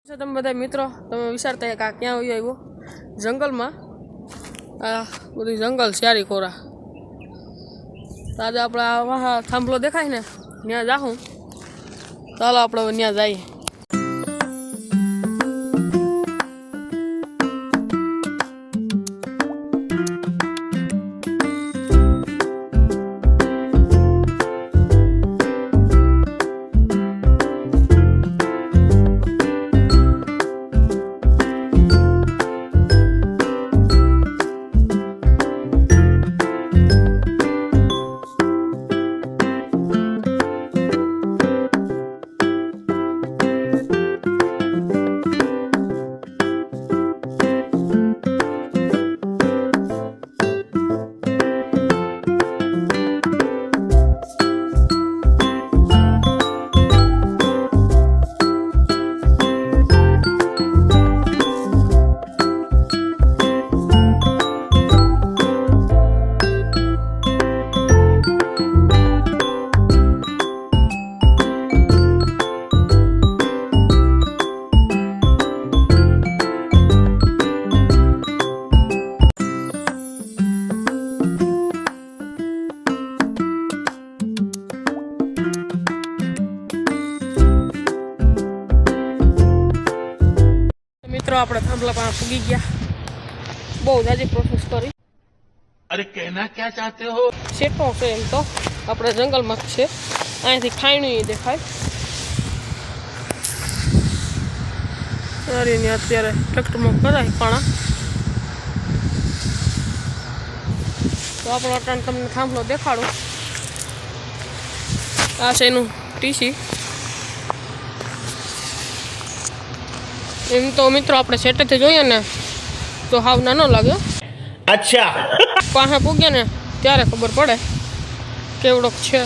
તમે બધા મિત્રો તમે વિચારતા કે આ ક્યાં આવ્યો જંગલમાં આ બધી જંગલ શિયારી કોરા તો આજે આપણે આ વાહ થાંભલો દેખાય ને ત્યાં જાઉં ચાલો આપણે ત્યાં જઈએ આપણે થાંભલા પાસે પૂગી ગયા બહુ જાજી પ્રોસેસ કરી અરે કહેના ક્યાં ચાહતે હો સેટો છે એમ તો આપણે જંગલમાં છે અહીંથી ખાયણું દેખાય સારીની અત્યારે ટ્રેક્ટરમાં કરાય પાણા તો આપણો અટાણ તમને થાંભલો દેખાડું આ છે એનું ટીસી એમ તો મિત્રો આપણે સેટેથી જોઈએ ને તો હાવ નાનો લાગ્યો અચ્છા પાસે પૂગે ને ત્યારે ખબર પડે કેવડોક છે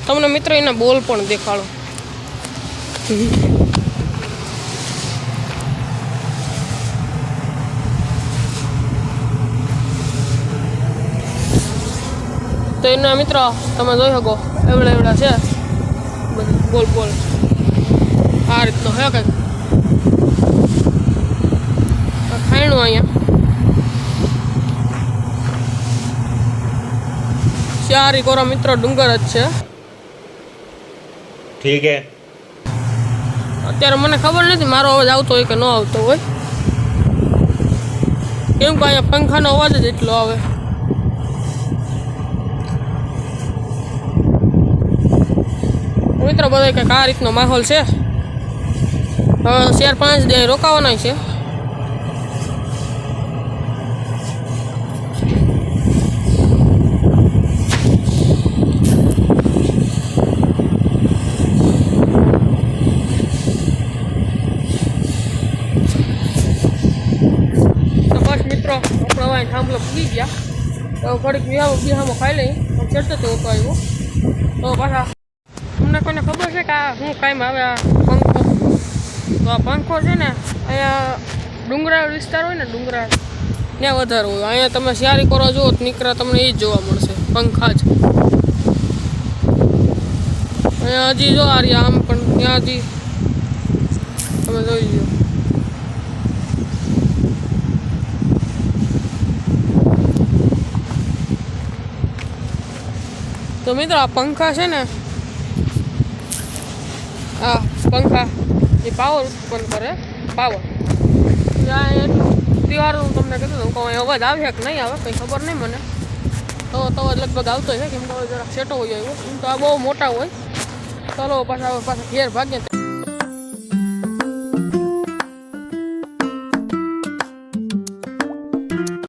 તમને મિત્રો એના બોલ પણ દેખાડો તો એના મિત્રો તમે જોઈ શકો એવડા છે બધું બોલ બોલ આ રીતનો હે કંઈક ખાયણું અહીંયા ચારી કોરા મિત્રો ડુંગર જ છે ઠીક હે અત્યારે મને ખબર નથી મારો અવાજ આવતો હોય કે ન આવતો હોય કેમ કે અહીંયા પંખાનો અવાજ જ એટલો આવે મિત્રો બધા કંઈક આ રીતનો માહોલ છે હવે 4-5 દી રોકાવાના છે તો બસ મિત્રો આપણે હવે થાંભલો પૂગી ગયા તો ઘડીક બિહામાં ખાઈ લઈ ચડતો તો આવ્યો તો પાછા તમને કોઈને ખબર છે કે આ શું કાંઈ આવે આ પંખો તો આ પંખો છે ને અહીંયા ડુંગરાળ વિસ્તાર હોય ને ડુંગરાળ ત્યાં વધારે હોય અહીંયા તમે શિયારી કરો જુઓ તો નીકળ્યા તમને એ જ જોવા મળશે પંખા જ અહીંયા હજી જો આ રહ્યા આમ પણ ત્યાં હજી તમે જોઈ લો તો મિત્રો આ પંખા છે ને આ પંખા એ પાવર ઉત્પન્ન કરે પાવર તહેવારનું તમને કીધું હતું કોઈ અવાજ આવે કે નહીં આવે કંઈ ખબર નહીં મને તો અવાજ લગભગ આવતો હોય કેમ કે જરાક સેટો હોય આવ્યો એમ તો આ બહુ મોટા હોય ચાલો પાછા ઘેર ભાગ્ય